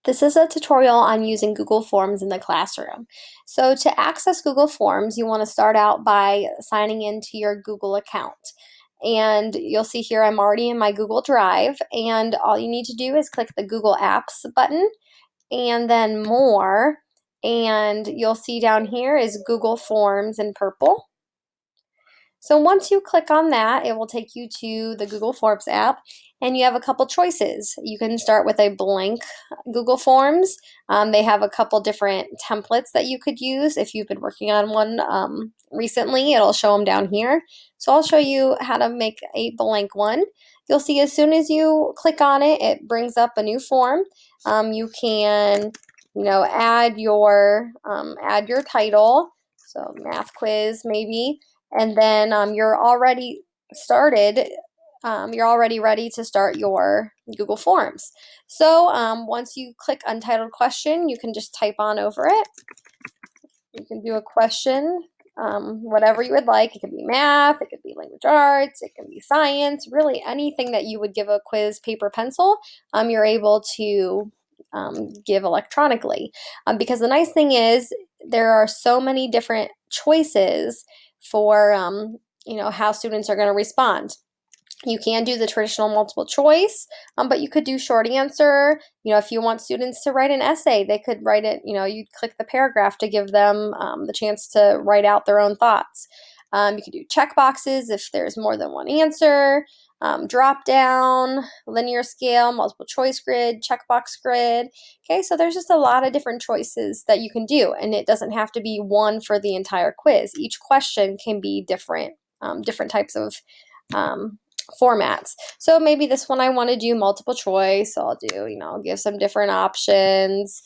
This is a tutorial on using Google Forms in the classroom. So to access Google Forms, you want to start out by signing into your Google account. And you'll see here I'm already in my Google Drive, and all you need to do is click the Google Apps button and then More, and you'll see down here is Google Forms in purple. So once you click on that, it will take you to the Google Forms app, and you have a couple choices. You can start with a blank Google Forms. They have a couple different templates that you could use. If you've been working on one recently, it'll show them down here. So I'll show you how to make a blank one. You'll see as soon as you click on it, it brings up a new form. You can, add your title. So math quiz maybe. And then you're already started, you're already ready to start your Google Forms. So once you click Untitled Question, you can just type on over it. You can do a question, whatever you would like. It could be math, it could be language arts, it can be science, really anything that you would give a quiz, paper, pencil, you're able to give electronically. Because the nice thing is there are so many different choices for how students are going to respond. You can do the traditional multiple choice, but you could do short answer. If you want students to write an essay, they could write it, you'd click the paragraph to give them the chance to write out their own thoughts. You could do check boxes if there's more than one answer, drop down, linear scale, multiple choice grid, checkbox grid. Okay, so there's just a lot of different choices that you can do, and it doesn't have to be one for the entire quiz. Each question can be different types of formats. So maybe this one I want to do multiple choice, so I'll do, give some different options.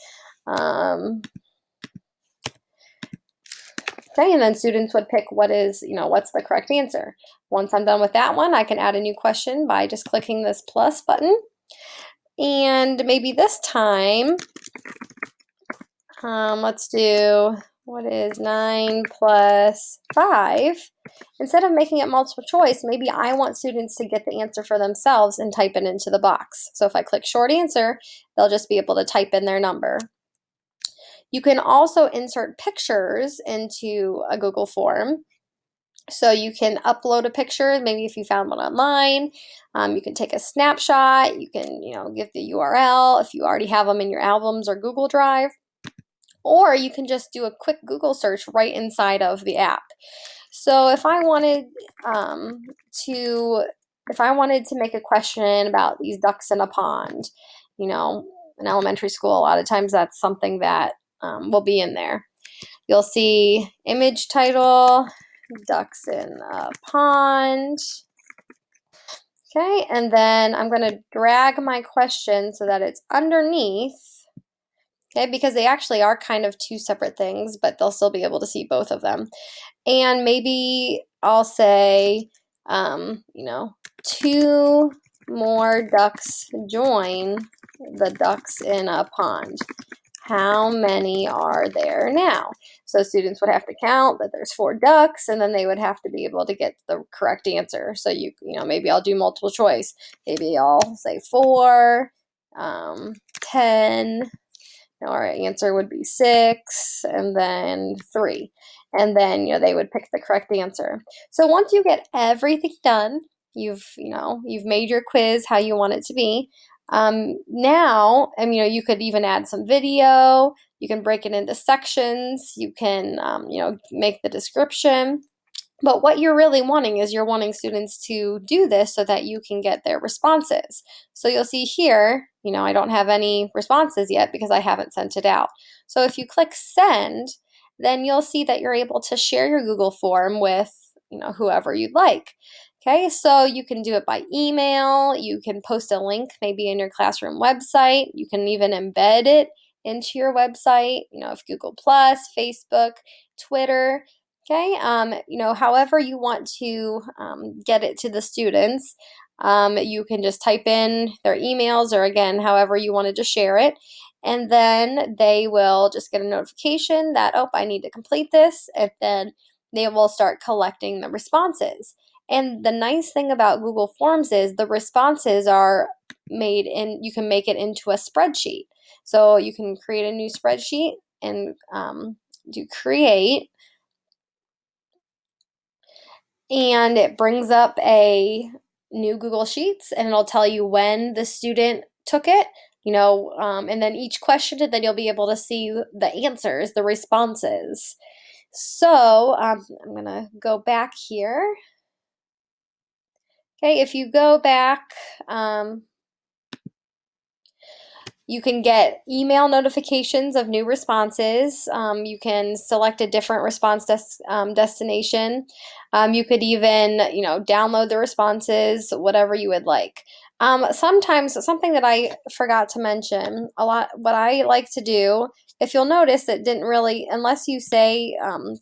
Okay, and then students would pick what's the correct answer. Once I'm done with that one, I can add a new question by just clicking this plus button. And maybe this time, let's do, what is 9 plus 5? Instead of making it multiple choice, maybe I want students to get the answer for themselves and type it into the box. So if I click short answer, they'll just be able to type in their number. You can also insert pictures into a Google form. So you can upload a picture, maybe if you found one online. You can take a snapshot. You can, give the URL if you already have them in your albums or Google Drive. Or you can just do a quick Google search right inside of the app. So if I wanted to make a question about these ducks in a pond, in elementary school, a lot of times that's something that will be in there. You'll see image title, ducks in a pond. Okay, and then I'm going to drag my question so that it's underneath. Okay, because they actually are kind of two separate things, but they'll still be able to see both of them. And maybe I'll say, 2 more ducks join the ducks in a pond. How many are there now? So students would have to count that there's 4 ducks, and then they would have to be able to get the correct answer. So maybe I'll do multiple choice. Maybe I'll say 4, 10. Our answer would be 6, and then 3. And then, they would pick the correct answer. So once you get everything done, you've made your quiz how you want it to be. Now, you could even add some video. You can break it into sections. You can, make the description. But what you're really wanting is you're wanting students to do this so that you can get their responses. So you'll see here, I don't have any responses yet because I haven't sent it out. So if you click send, then you'll see that you're able to share your Google form with, whoever you'd like. Okay, so you can do it by email. You can post a link maybe in your classroom website. You can even embed it into your website, if Google Plus, Facebook, Twitter. Okay, however you want to get it to the students, you can just type in their emails, or again, however you wanted to share it, and then they will just get a notification that, oh, I need to complete this, and then they will start collecting the responses. And the nice thing about Google Forms is the responses are you can make it into a spreadsheet. So you can create a new spreadsheet and do create, and it brings up a new Google Sheets, and it'll tell you when the student took it, and then each question, and then you'll be able to see the answers, the responses. So I'm gonna go back here. Okay, if you go back, you can get email notifications of new responses. You can select a different response destination. You could even, download the responses, whatever you would like. Sometimes, something that I forgot to mention, what I like to do, if you'll notice, it didn't really, unless you say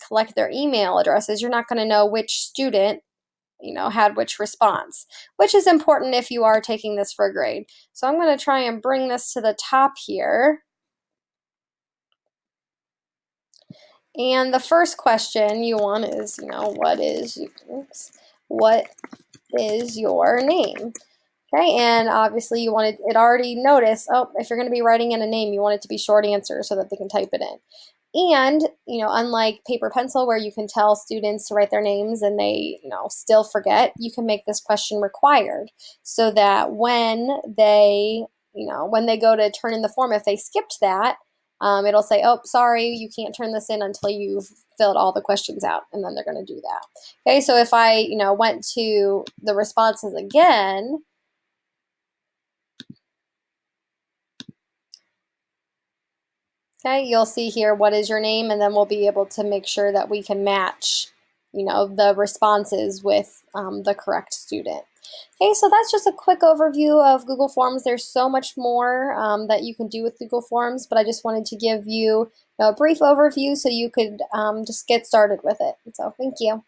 collect their email addresses, you're not going to know which student had which response, which is important if you are taking this for a grade. So I'm going to try and bring this to the top here. And the first question you want is, what is your name? Okay, and obviously you want it already noticed, if you're going to be writing in a name, you want it to be short answer so that they can type it in. And, unlike paper pencil where you can tell students to write their names and they, still forget, you can make this question required so that when they go to turn in the form, if they skipped that, it'll say, oh, sorry, you can't turn this in until you've filled all the questions out, and then they're going to do that. Okay, so if I, went to the responses again, okay, you'll see here, what is your name? And then we'll be able to make sure that we can match, the responses with the correct student. Okay, so that's just a quick overview of Google Forms. There's so much more that you can do with Google Forms, but I just wanted to give you a brief overview so you could just get started with it. So thank you.